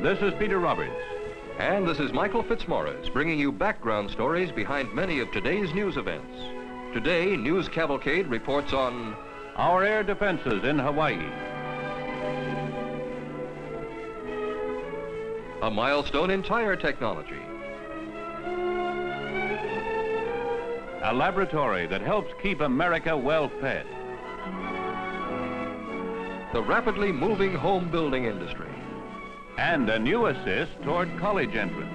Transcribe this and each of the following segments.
This is Peter Roberts. And this is Michael Fitzmaurice, bringing you background stories behind many of today's news events. Today, News Cavalcade reports on our air defenses in Hawaii. A milestone in tire technology. A laboratory that helps keep America well fed. The rapidly moving home building industry. And a new assist toward college entrance.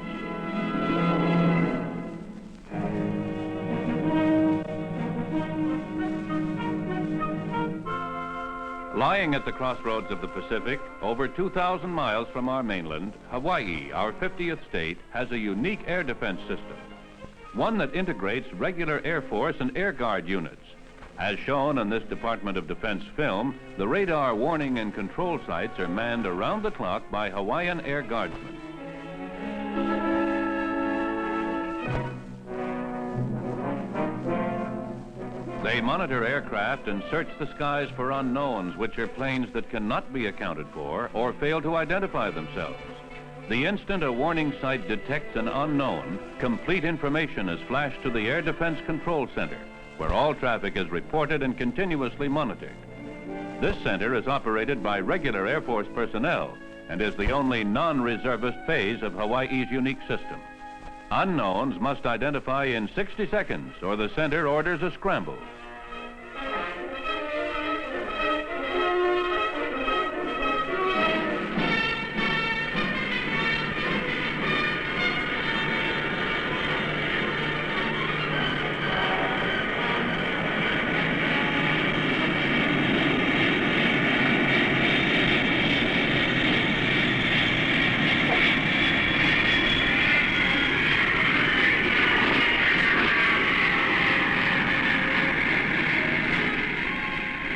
Lying at the crossroads of the Pacific, over 2,000 miles from our mainland, Hawaii, our 50th state, has a unique air defense system. One that integrates regular Air Force and Air Guard units. As shown in this Department of Defense film, the radar warning and control sites are manned around the clock by Hawaiian Air Guardsmen. They monitor aircraft and search the skies for unknowns, which are planes that cannot be accounted for or fail to identify themselves. The instant a warning site detects an unknown, complete information is flashed to the Air Defense Control Center, where all traffic is reported and continuously monitored. This center is operated by regular Air Force personnel and is the only non-reservist phase of Hawaii's unique system. Unknowns must identify in 60 seconds or the center orders a scramble.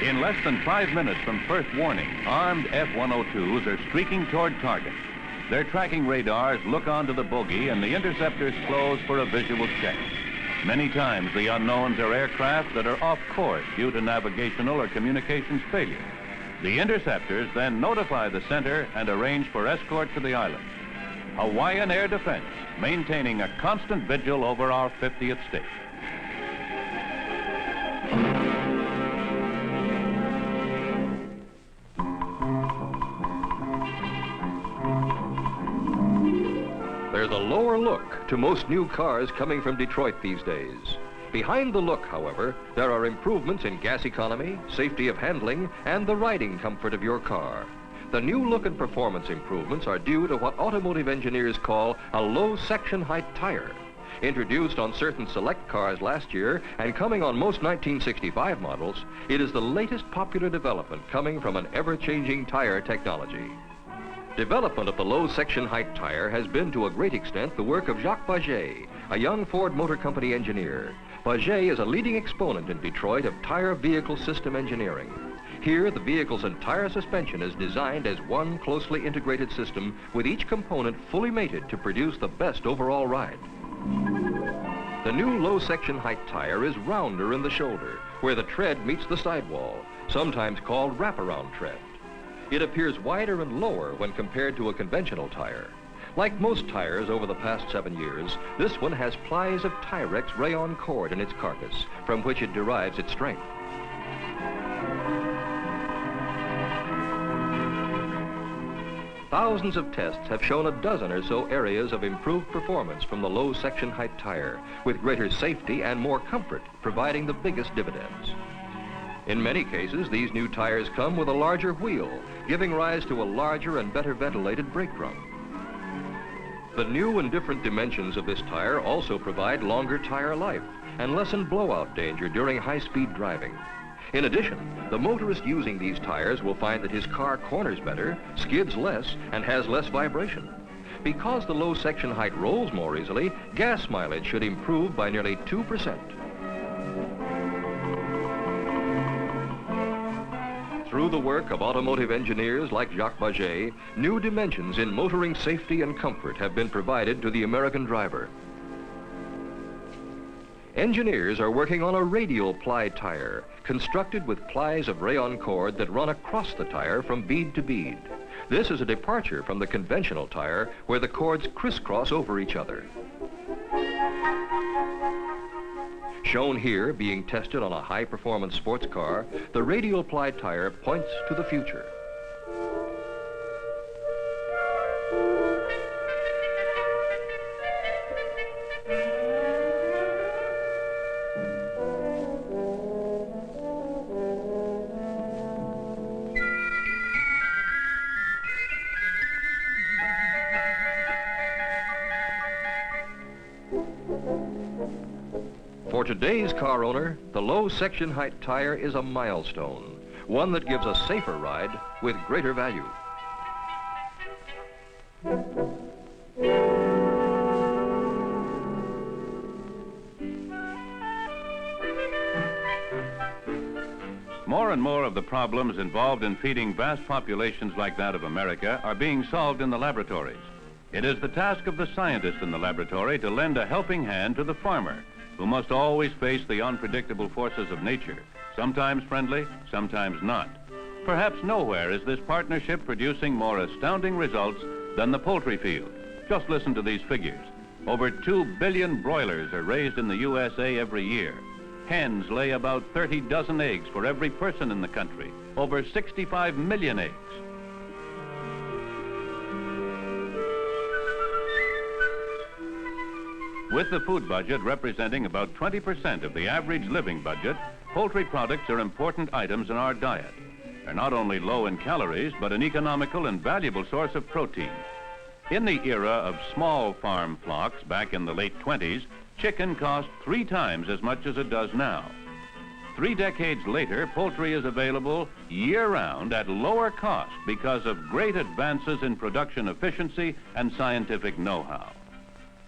In less than 5 minutes from first warning, armed F-102s are streaking toward target. Their tracking radars look onto the bogey and the interceptors close for a visual check. Many times the unknowns are aircraft that are off course due to navigational or communications failure. The interceptors then notify the center and arrange for escort to the island. Hawaiian Air Defense, maintaining a constant vigil over our 50th state. There's a lower look to most new cars coming from Detroit these days. Behind the look, however, there are improvements in gas economy, safety of handling, and the riding comfort of your car. The new look and performance improvements are due to what automotive engineers call a low section height tire. Introduced on certain select cars last year and coming on most 1965 models, it is the latest popular development coming from an ever-changing tire technology. Development of the low section height tire has been to a great extent the work of Jacques Baget, a young Ford Motor Company engineer. Baget is a leading exponent in Detroit of tire vehicle system engineering. Here, the vehicle's entire suspension is designed as one closely integrated system with each component fully mated to produce the best overall ride. The new low section height tire is rounder in the shoulder, where the tread meets the sidewall, sometimes called wraparound tread. It appears wider and lower when compared to a conventional tire. Like most tires over the past 7 years, this one has plies of Tyrex rayon cord in its carcass, from which it derives its strength. Thousands of tests have shown a dozen or so areas of improved performance from the low section height tire, with greater safety and more comfort, providing the biggest dividends. In many cases, these new tires come with a larger wheel, giving rise to a larger and better ventilated brake drum. The new and different dimensions of this tire also provide longer tire life and lessen blowout danger during high-speed driving. In addition, the motorist using these tires will find that his car corners better, skids less, and has less vibration. Because the low section height rolls more easily, gas mileage should improve by nearly 2%. Through the work of automotive engineers like Jacques Baget, new dimensions in motoring safety and comfort have been provided to the American driver. Engineers are working on a radial ply tire, constructed with plies of rayon cord that run across the tire from bead to bead. This is a departure from the conventional tire where the cords crisscross over each other. Shown here, being tested on a high-performance sports car, the radial ply tire points to the future. For today's car owner, the low section height tire is a milestone, one that gives a safer ride with greater value. More and more of the problems involved in feeding vast populations like that of America are being solved in the laboratories. It is the task of the scientist in the laboratory to lend a helping hand to the farmer, who must always face the unpredictable forces of nature, sometimes friendly, sometimes not. Perhaps nowhere is this partnership producing more astounding results than the poultry field. Just listen to these figures. Over 2 billion broilers are raised in the USA every year. Hens lay about 30 dozen eggs for every person in the country, over 65 million eggs. With the food budget representing about 20% of the average living budget, poultry products are important items in our diet. They're not only low in calories, but an economical and valuable source of protein. In the era of small farm flocks back in the late 20s, chicken cost 3 times as much as it does now. 3 decades later, poultry is available year-round at lower cost because of great advances in production efficiency and scientific know-how.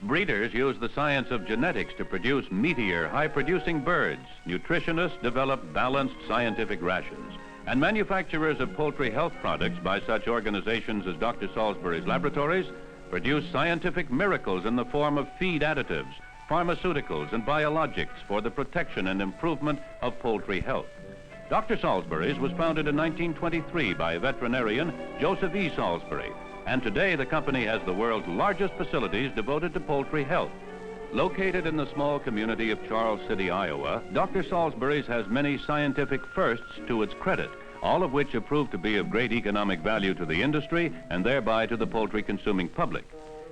Breeders use the science of genetics to produce meatier, high-producing birds. Nutritionists develop balanced scientific rations. And manufacturers of poultry health products by such organizations as Dr. Salisbury's laboratories produce scientific miracles in the form of feed additives, pharmaceuticals, and biologics for the protection and improvement of poultry health. Dr. Salisbury's was founded in 1923 by veterinarian Joseph E. Salisbury, and today the company has the world's largest facilities devoted to poultry health. Located in the small community of Charles City, Iowa, Dr. Salisbury's has many scientific firsts to its credit, all of which have proved to be of great economic value to the industry and thereby to the poultry consuming public.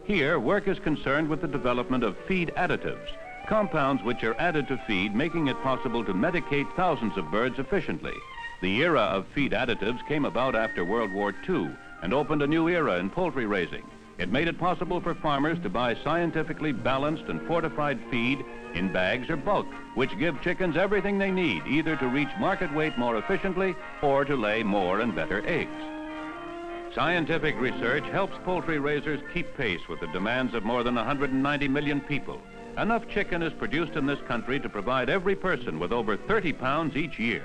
Here, work is concerned with the development of feed additives, compounds which are added to feed, making it possible to medicate thousands of birds efficiently. The era of feed additives came about after World War II and opened a new era in poultry raising. It made it possible for farmers to buy scientifically balanced and fortified feed in bags or bulk, which give chickens everything they need, either to reach market weight more efficiently or to lay more and better eggs. Scientific research helps poultry raisers keep pace with the demands of more than 190 million people. Enough chicken is produced in this country to provide every person with over 30 pounds each year.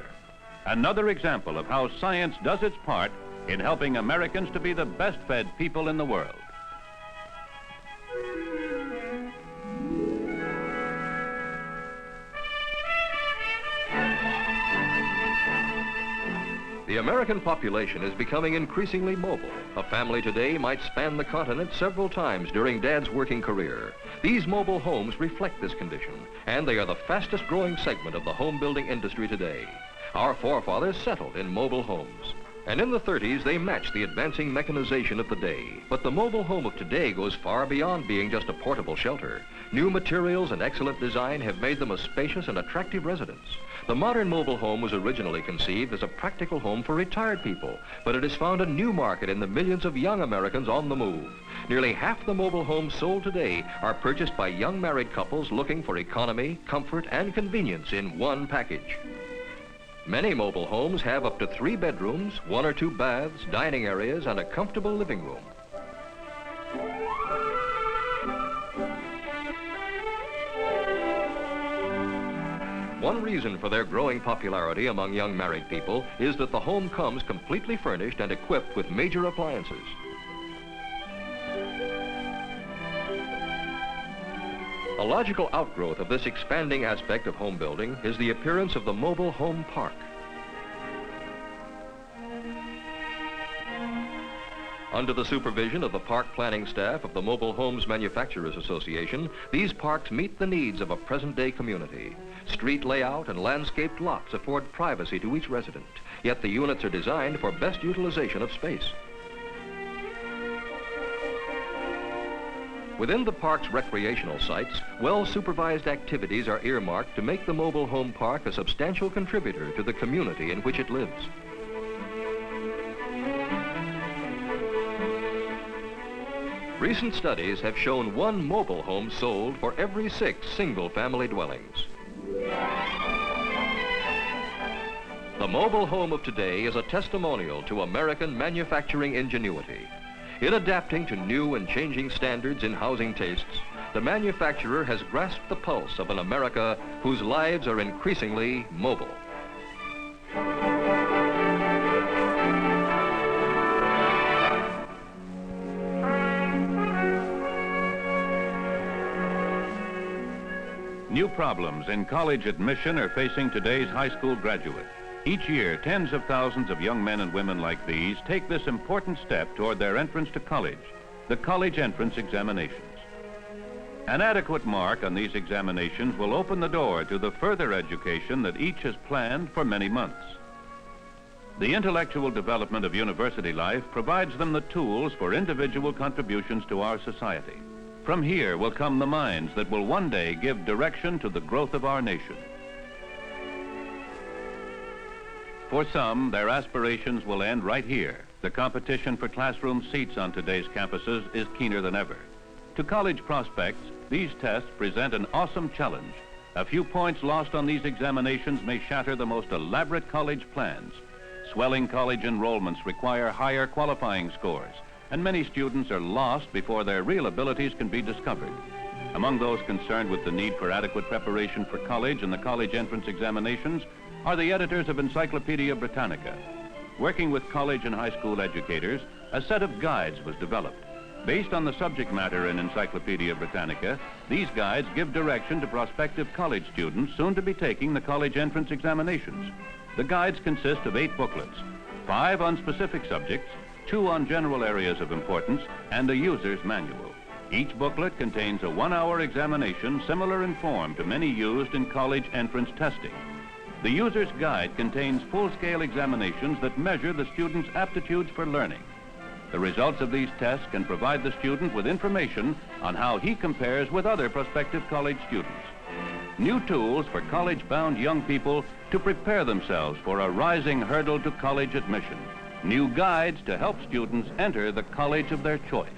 Another example of how science does its part in helping Americans to be the best-fed people in the world. The American population is becoming increasingly mobile. A family today might span the continent several times during Dad's working career. These mobile homes reflect this condition, and they are the fastest growing segment of the home building industry today. Our forefathers settled in mobile homes. And in the 30s, they matched the advancing mechanization of the day. But the mobile home of today goes far beyond being just a portable shelter. New materials and excellent design have made them a spacious and attractive residence. The modern mobile home was originally conceived as a practical home for retired people, but it has found a new market in the millions of young Americans on the move. Nearly half the mobile homes sold today are purchased by young married couples looking for economy, comfort, and convenience in one package. Many mobile homes have up to 3 bedrooms, 1 or 2 baths, dining areas, and a comfortable living room. One reason for their growing popularity among young married people is that the home comes completely furnished and equipped with major appliances. A logical outgrowth of this expanding aspect of home building is the appearance of the mobile home park. Under the supervision of the park planning staff of the Mobile Homes Manufacturers Association, these parks meet the needs of a present-day community. Street layout and landscaped lots afford privacy to each resident, yet the units are designed for best utilization of space. Within the park's recreational sites, well-supervised activities are earmarked to make the mobile home park a substantial contributor to the community in which it lives. Recent studies have shown one mobile home sold for every 6 single-family dwellings. The mobile home of today is a testimonial to American manufacturing ingenuity. In adapting to new and changing standards in housing tastes, the manufacturer has grasped the pulse of an America whose lives are increasingly mobile. New problems in college admission are facing today's high school graduate. Each year, tens of thousands of young men and women like these take this important step toward their entrance to college, the college entrance examinations. An adequate mark on these examinations will open the door to the further education that each has planned for many months. The intellectual development of university life provides them the tools for individual contributions to our society. From here will come the minds that will one day give direction to the growth of our nation. For some, their aspirations will end right here. The competition for classroom seats on today's campuses is keener than ever. To college prospects, these tests present an awesome challenge. A few points lost on these examinations may shatter the most elaborate college plans. Swelling college enrollments require higher qualifying scores, and many students are lost before their real abilities can be discovered. Among those concerned with the need for adequate preparation for college and the college entrance examinations are the editors of Encyclopedia Britannica. Working with college and high school educators, a set of guides was developed. Based on the subject matter in Encyclopedia Britannica, these guides give direction to prospective college students soon to be taking the college entrance examinations. The guides consist of 8 booklets, 5 on specific subjects, 2 on general areas of importance, and a user's manual. Each booklet contains a 1-hour examination similar in form to many used in college entrance testing. The user's guide contains full-scale examinations that measure the student's aptitudes for learning. The results of these tests can provide the student with information on how he compares with other prospective college students. New tools for college-bound young people to prepare themselves for a rising hurdle to college admission. New guides to help students enter the college of their choice.